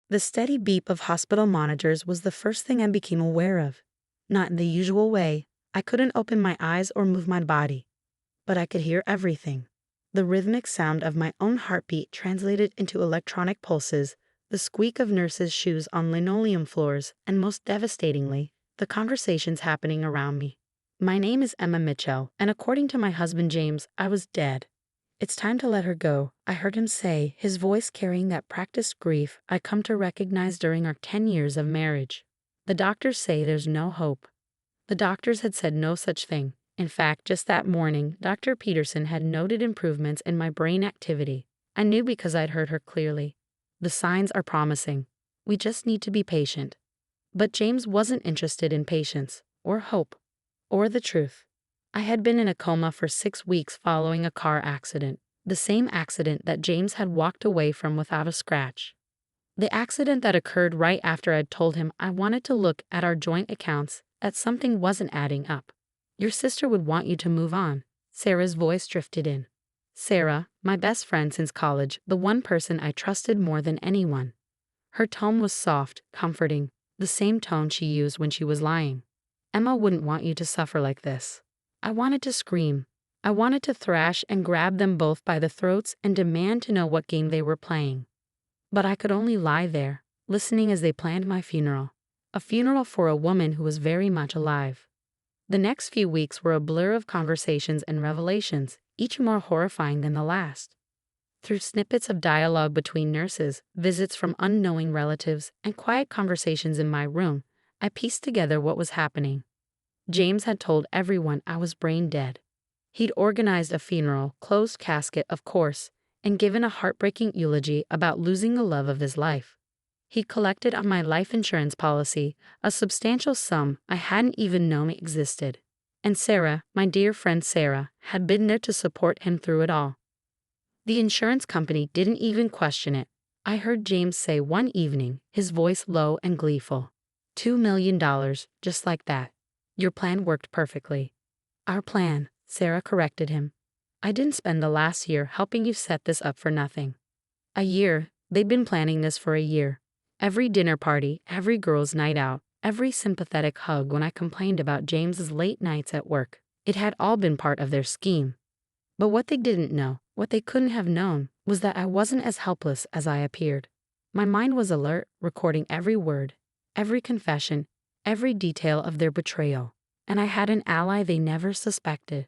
The steady beep of hospital monitors was the first thing I became aware of. Not in the usual way. I couldn't open my eyes or move my body. But I could hear everything. The rhythmic sound of my own heartbeat translated into electronic pulses, the squeak of nurses' shoes on linoleum floors, and most devastatingly, the conversations happening around me. My name is Emma Mitchell, and according to my husband James, I was dead. It's time to let her go, I heard him say, his voice carrying that practiced grief I come to recognize during our 10 years of marriage. The doctors say there's no hope. The doctors had said no such thing. In fact, just that morning, Dr. Peterson had noted improvements in my brain activity. I knew because I'd heard her clearly. The signs are promising. We just need to be patient. But James wasn't interested in patience, or hope, or the truth. I had been in a coma for 6 weeks following a car accident, the same accident that James had walked away from without a scratch. The accident that occurred right after I'd told him I wanted to look at our joint accounts, that something wasn't adding up. Your sister would want you to move on. Sarah's voice drifted in. Sarah, my best friend since college, the one person I trusted more than anyone. Her tone was soft, comforting, the same tone she used when she was lying. Emma wouldn't want you to suffer like this. I wanted to scream. I wanted to thrash and grab them both by the throats and demand to know what game they were playing. But I could only lie there, listening as they planned my funeral. A funeral for a woman who was very much alive. The next few weeks were a blur of conversations and revelations, each more horrifying than the last. Through snippets of dialogue between nurses, visits from unknowing relatives, and quiet conversations in my room, I pieced together what was happening. James had told everyone I was brain dead. He'd organized a funeral, closed casket, of course, and given a heartbreaking eulogy about losing the love of his life. He'd collected on my life insurance policy a substantial sum I hadn't even known existed. And Sarah, my dear friend Sarah, had been there to support him through it all. The insurance company didn't even question it. I heard James say one evening, his voice low and gleeful. $2 million, just like that. Your plan worked perfectly. Our plan, Sarah corrected him. I didn't spend the last year helping you set this up for nothing. A year, they'd been planning this for a year. Every dinner party, every girls' night out, every sympathetic hug when I complained about James's late nights at work. It had all been part of their scheme. But what they didn't know, what they couldn't have known, was that I wasn't as helpless as I appeared. My mind was alert, recording every word, every confession, every detail of their betrayal. And I had an ally they never suspected.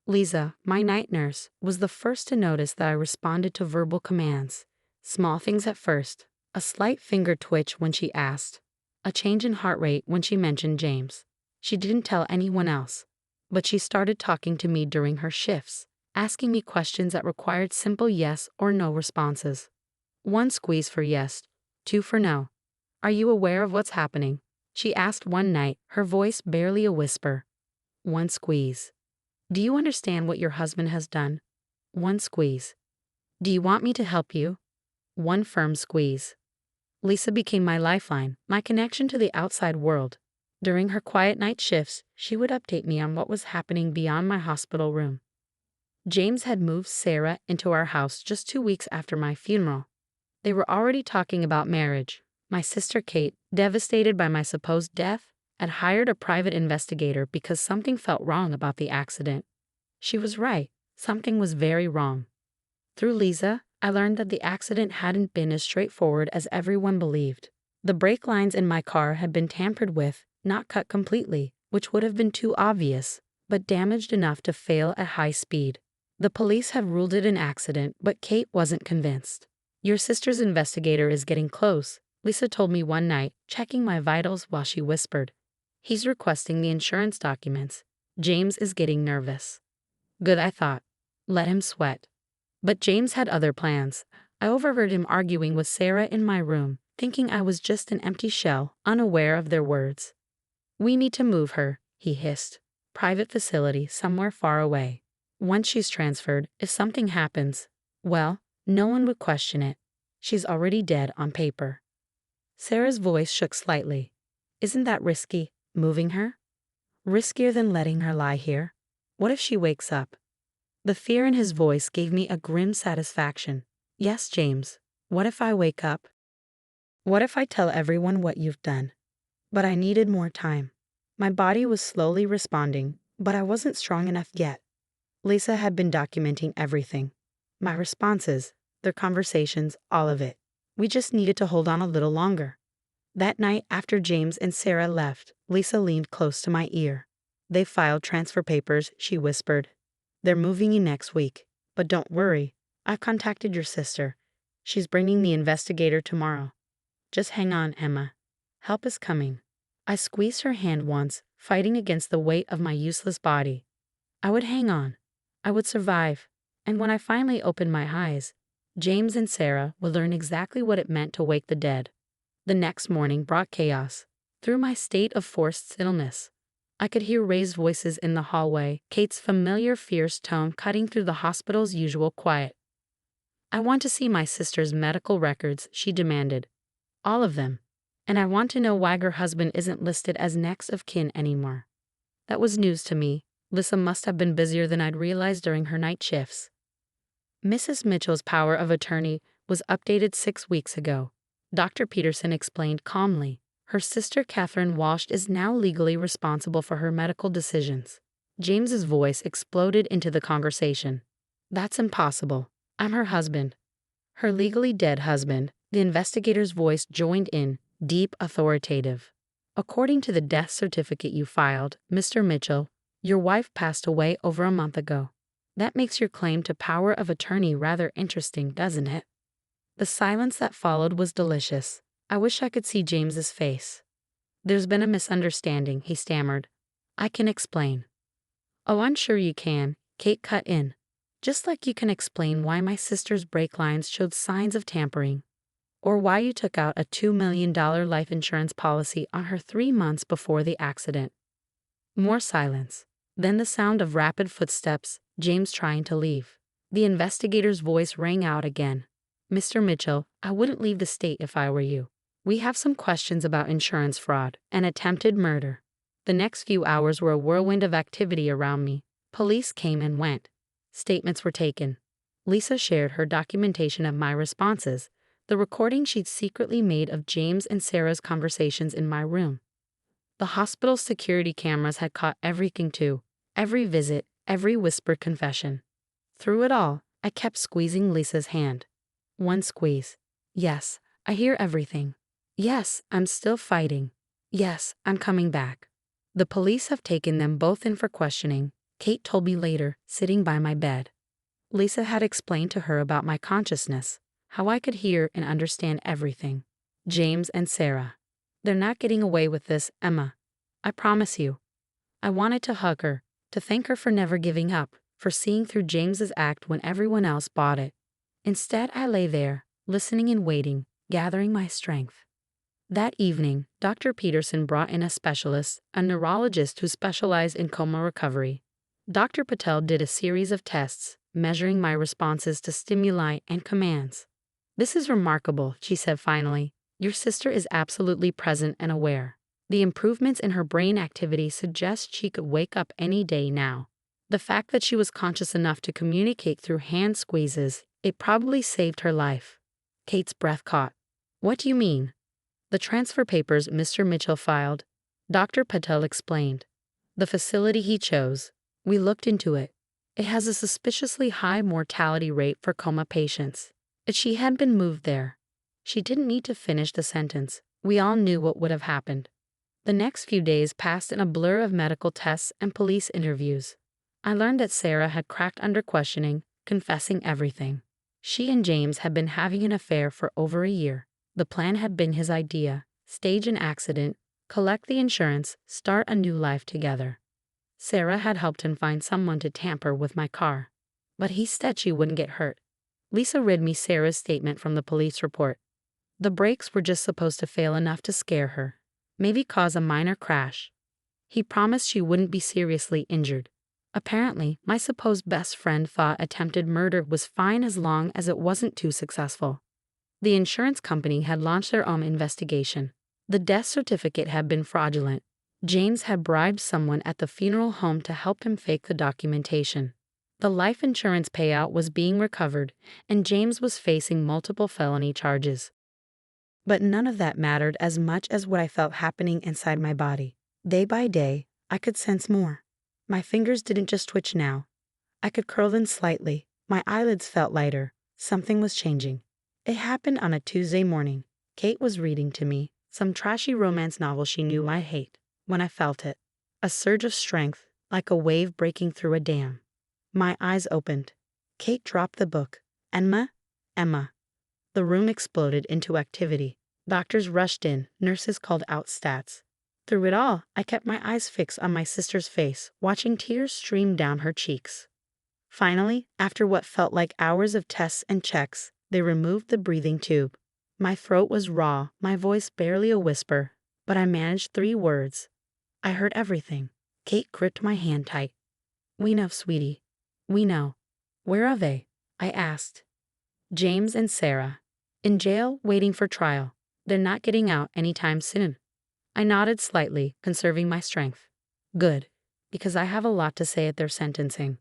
Lisa, my night nurse, was the first to notice that I responded to verbal commands. Small things at first. A slight finger twitch when she asked. A change in heart rate when she mentioned James. She didn't tell anyone else. But she started talking to me during her shifts, asking me questions that required simple yes or no responses. 1 squeeze for yes, 2 for no. Are you aware of what's happening? She asked one night, her voice barely a whisper. 1 squeeze. Do you understand what your husband has done? 1 squeeze. Do you want me to help you? 1 firm squeeze. Lisa became my lifeline, my connection to the outside world. During her quiet night shifts, she would update me on what was happening beyond my hospital room. James had moved Sarah into our house just 2 weeks after my funeral. They were already talking about marriage. My sister Kate, devastated by my supposed death, had hired a private investigator because something felt wrong about the accident. She was right. Something was very wrong. Through Lisa, I learned that the accident hadn't been as straightforward as everyone believed. The brake lines in my car had been tampered with, not cut completely, which would have been too obvious, but damaged enough to fail at high speed. The police had ruled it an accident, but Kate wasn't convinced. Your sister's investigator is getting close, Lisa told me one night, checking my vitals while she whispered. He's requesting the insurance documents. James is getting nervous. Good, I thought. Let him sweat. But James had other plans. I overheard him arguing with Sarah in my room, thinking I was just an empty shell, unaware of their words. We need to move her, he hissed. Private facility somewhere far away. Once she's transferred, if something happens, well, no one would question it. She's already dead on paper. Sarah's voice shook slightly. Isn't that risky, moving her? Riskier than letting her lie here? What if she wakes up? The fear in his voice gave me a grim satisfaction. Yes, James. What if I wake up? What if I tell everyone what you've done? But I needed more time. My body was slowly responding, but I wasn't strong enough yet. Lisa had been documenting everything. My responses, their conversations, all of it. We just needed to hold on a little longer. That night after James and Sarah left, Lisa leaned close to my ear. They filed transfer papers, she whispered. They're moving you next week. But don't worry, I've contacted your sister. She's bringing the investigator tomorrow. Just hang on, Emma. Help is coming. I squeezed her hand once, fighting against the weight of my useless body. I would hang on. I would survive. And when I finally opened my eyes, James and Sarah would learn exactly what it meant to wake the dead. The next morning brought chaos. Through my state of forced stillness, I could hear raised voices in the hallway, Kate's familiar fierce tone cutting through the hospital's usual quiet. I want to see my sister's medical records, she demanded. All of them. And I want to know why her husband isn't listed as next of kin anymore. That was news to me. Lisa must have been busier than I'd realized during her night shifts. Mrs. Mitchell's power of attorney was updated 6 weeks ago. Dr. Peterson explained calmly. Her sister Catherine Walsh is now legally responsible for her medical decisions. James's voice exploded into the conversation. That's impossible. I'm her husband. Her legally dead husband. The investigator's voice joined in, deep, authoritative. According to the death certificate you filed, Mr. Mitchell, your wife passed away over a month ago. That makes your claim to power of attorney rather interesting, doesn't it? The silence that followed was delicious. I wish I could see James's face. There's been a misunderstanding, he stammered. I can explain. Oh, I'm sure you can, Kate cut in. Just like you can explain why my sister's brake lines showed signs of tampering. Or why you took out a $2 million life insurance policy on her 3 months before the accident. More silence. Then the sound of rapid footsteps, James trying to leave. The investigator's voice rang out again. Mr. Mitchell, I wouldn't leave the state if I were you. We have some questions about insurance fraud and attempted murder. The next few hours were a whirlwind of activity around me. Police came and went. Statements were taken. Lisa shared her documentation of my responses, the recording she'd secretly made of James and Sarah's conversations in my room. The hospital's security cameras had caught everything too, every visit, every whispered confession. Through it all, I kept squeezing Lisa's hand. One squeeze. Yes, I hear everything. Yes, I'm still fighting. Yes, I'm coming back. The police have taken them both in for questioning, Kate told me later, sitting by my bed. Lisa had explained to her about my consciousness, how I could hear and understand everything. James and Sarah. They're not getting away with this, Emma. I promise you. I wanted to hug her, to thank her for never giving up, for seeing through James's act when everyone else bought it. Instead, I lay there, listening and waiting, gathering my strength. That evening, Dr. Peterson brought in a specialist, a neurologist who specialized in coma recovery. Dr. Patel did a series of tests, measuring my responses to stimuli and commands. This is remarkable, she said finally. Your sister is absolutely present and aware. The improvements in her brain activity suggest she could wake up any day now. The fact that she was conscious enough to communicate through hand squeezes, it probably saved her life. Kate's breath caught. What do you mean? The transfer papers Mr. Mitchell filed, Dr. Patel explained. The facility he chose. We looked into it. It has a suspiciously high mortality rate for coma patients. If she had been moved there, she didn't need to finish the sentence. We all knew what would have happened. The next few days passed in a blur of medical tests and police interviews. I learned that Sarah had cracked under questioning, confessing everything. She and James had been having an affair for over a year. The plan had been his idea: stage an accident, collect the insurance, start a new life together. Sarah had helped him find someone to tamper with my car. But he said she wouldn't get hurt. Lisa read me Sarah's statement from the police report. The brakes were just supposed to fail enough to scare her, maybe cause a minor crash. He promised she wouldn't be seriously injured. Apparently, my supposed best friend thought attempted murder was fine as long as it wasn't too successful. The insurance company had launched their own investigation. The death certificate had been fraudulent. James had bribed someone at the funeral home to help him fake the documentation. The life insurance payout was being recovered, and James was facing multiple felony charges. But none of that mattered as much as what I felt happening inside my body. Day by day, I could sense more. My fingers didn't just twitch now. I could curl them slightly. My eyelids felt lighter. Something was changing. It happened on a Tuesday morning. Kate was reading to me some trashy romance novel she knew I hate. When I felt it, a surge of strength, like a wave breaking through a dam. My eyes opened. Kate dropped the book. Emma? Emma. The room exploded into activity. Doctors rushed in, nurses called out stats. Through it all, I kept my eyes fixed on my sister's face, watching tears stream down her cheeks. Finally, after what felt like hours of tests and checks, they removed the breathing tube. My throat was raw, my voice barely a whisper, but I managed 3 words. I heard everything. Kate gripped my hand tight. "We know, sweetie. We know." "Where are they?" I asked. "James and Sarah. In jail, waiting for trial. They're not getting out anytime soon." I nodded slightly, conserving my strength. "Good, because I have a lot to say at their sentencing."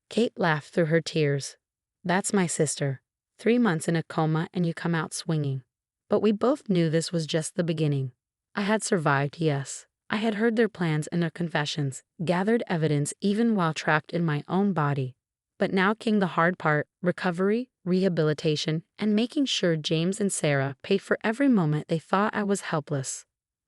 Kate laughed through her tears. "That's my sister. 3 months in a coma and you come out swinging." But we both knew this was just the beginning. I had survived, yes. I had heard their plans and their confessions, gathered evidence even while trapped in my own body. But now came the hard part: recovery, rehabilitation, and making sure James and Sarah paid for every moment they thought I was helpless.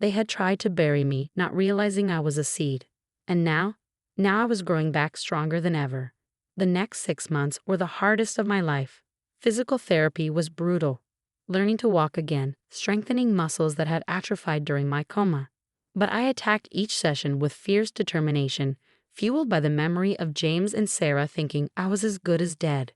They had tried to bury me, not realizing I was a seed. And now I was growing back stronger than ever. The next 6 months were the hardest of my life. Physical therapy was brutal. Learning to walk again, strengthening muscles that had atrophied during my coma. But I attacked each session with fierce determination, fueled by the memory of James and Sarah thinking I was as good as dead.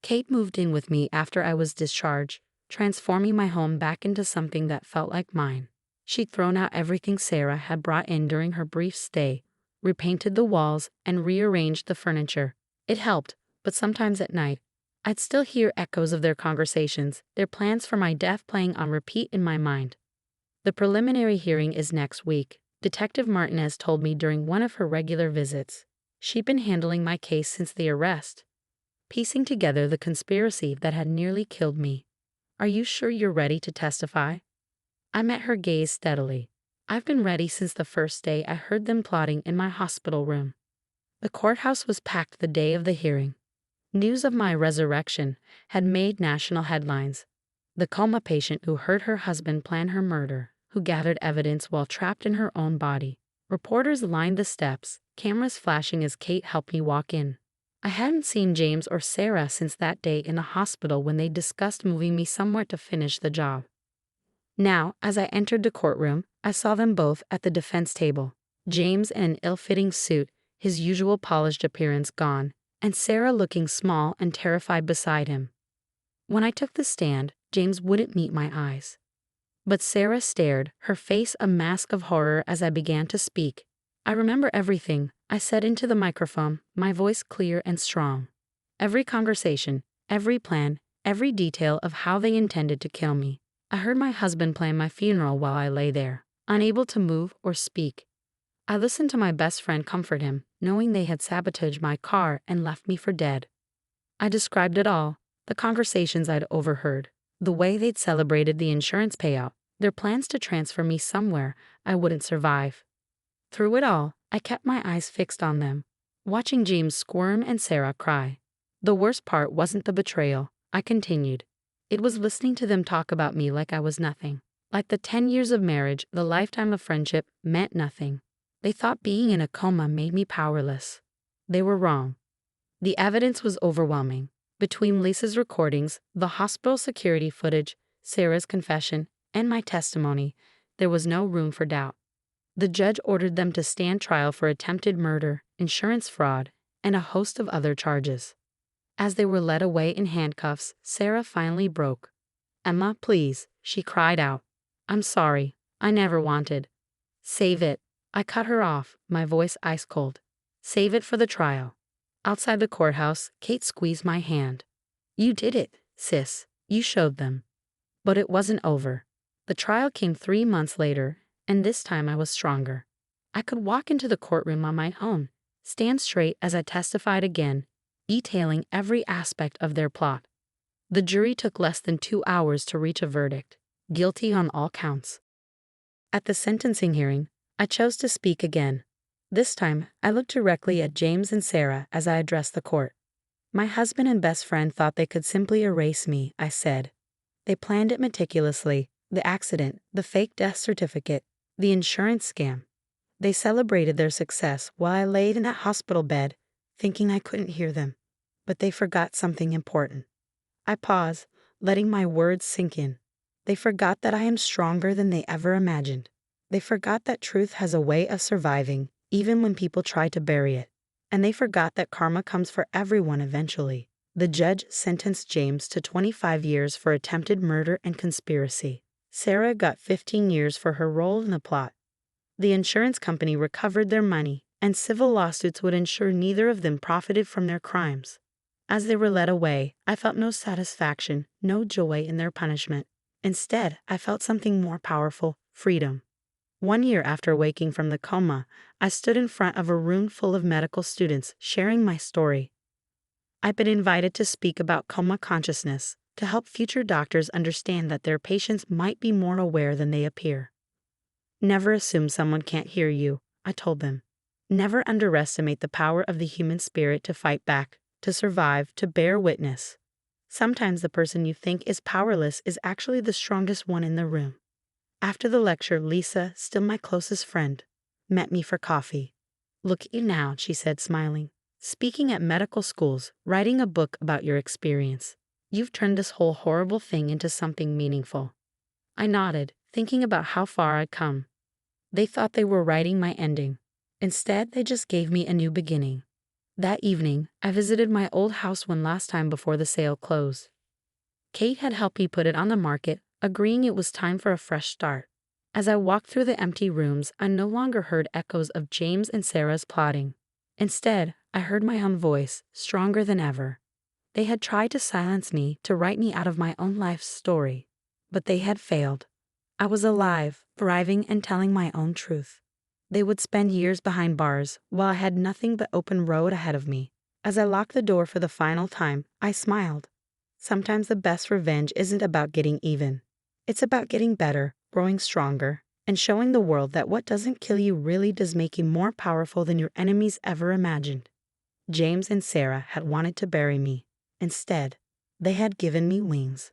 Kate moved in with me after I was discharged, transforming my home back into something that felt like mine. She'd thrown out everything Sarah had brought in during her brief stay, repainted the walls, and rearranged the furniture. It helped, but sometimes at night, I'd still hear echoes of their conversations, their plans for my death playing on repeat in my mind. The preliminary hearing is next week, Detective Martinez told me during one of her regular visits. She'd been handling my case since the arrest, piecing together the conspiracy that had nearly killed me. "Are you sure you're ready to testify?" I met her gaze steadily. "I've been ready since the first day I heard them plotting in my hospital room." The courthouse was packed the day of the hearing. News of my resurrection had made national headlines. The coma patient who heard her husband plan her murder, who gathered evidence while trapped in her own body. Reporters lined the steps, cameras flashing as Kate helped me walk in. I hadn't seen James or Sarah since that day in the hospital when they discussed moving me somewhere to finish the job. Now, as I entered the courtroom, I saw them both at the defense table. James in an ill-fitting suit, his usual polished appearance gone, and Sarah looking small and terrified beside him. When I took the stand, James wouldn't meet my eyes. But Sarah stared, her face a mask of horror as I began to speak. "I remember everything," I said into the microphone, my voice clear and strong. "Every conversation, every plan, every detail of how they intended to kill me. I heard my husband plan my funeral while I lay there, unable to move or speak. I listened to my best friend comfort him, knowing they had sabotaged my car and left me for dead. I described it all, the conversations I'd overheard, the way they'd celebrated the insurance payout, their plans to transfer me somewhere I wouldn't survive. Through it all, I kept my eyes fixed on them, watching James squirm and Sarah cry. The worst part wasn't the betrayal," I continued. "It was listening to them talk about me like I was nothing. Like the 10 years of marriage, the lifetime of friendship meant nothing. They thought being in a coma made me powerless. They were wrong. The evidence was overwhelming. Between Lisa's recordings, the hospital security footage, Sarah's confession, and my testimony, there was no room for doubt. The judge ordered them to stand trial for attempted murder, insurance fraud, and a host of other charges. As they were led away in handcuffs, Sarah finally broke. "Emma, please," she cried out. "I'm sorry. I never wanted." "Save it." I cut her off, my voice ice cold. "Save it for the trial." Outside the courthouse, Kate squeezed my hand. "You did it, sis. You showed them." But it wasn't over. The trial came 3 months later, and this time I was stronger. I could walk into the courtroom on my own, stand straight as I testified again, detailing every aspect of their plot. The jury took less than 2 hours to reach a verdict. guilty on all counts. At the sentencing hearing, I chose to speak again. This time, I looked directly at James and Sarah as I addressed the court. My husband and best friend thought they could simply erase me, I said. They planned it meticulously: the accident, the fake death certificate, the insurance scam. They celebrated their success while I laid in that hospital bed, thinking I couldn't hear them. But they forgot something important. I paused, letting my words sink in. They forgot that I am stronger than they ever imagined. They forgot that truth has a way of surviving, even when people try to bury it. And they forgot that karma comes for everyone eventually. The judge sentenced James to 25 years for attempted murder and conspiracy. Sarah got 15 years for her role in the plot. The insurance company recovered their money, and civil lawsuits would ensure neither of them profited from their crimes. As they were led away, I felt no satisfaction, no joy in their punishment. Instead, I felt something more powerful: freedom. 1 year after waking from the coma, I stood in front of a room full of medical students sharing my story. I've been invited to speak about coma consciousness, to help future doctors understand that their patients might be more aware than they appear. Never assume someone can't hear you, I told them. Never underestimate the power of the human spirit to fight back, to survive, to bear witness. Sometimes the person you think is powerless is actually the strongest one in the room. After the lecture, Lisa, still my closest friend, met me for coffee. "Look at you now," she said, smiling. "Speaking at medical schools, writing a book about your experience. You've turned this whole horrible thing into something meaningful." I nodded, thinking about how far I'd come. They thought they were writing my ending. Instead, they just gave me a new beginning. That evening, I visited my old house one last time before the sale closed. Kate had helped me put it on the market, agreeing it was time for a fresh start. As I walked through the empty rooms, I no longer heard echoes of James and Sarah's plotting. Instead, I heard my own voice, stronger than ever. They had tried to silence me, to write me out of my own life's story. But they had failed. I was alive, thriving, and telling my own truth. They would spend years behind bars, while I had nothing but open road ahead of me. As I locked the door for the final time, I smiled. Sometimes the best revenge isn't about getting even. It's about getting better, growing stronger, and showing the world that what doesn't kill you really does make you more powerful than your enemies ever imagined. James and Sarah had wanted to bury me. Instead, they had given me wings.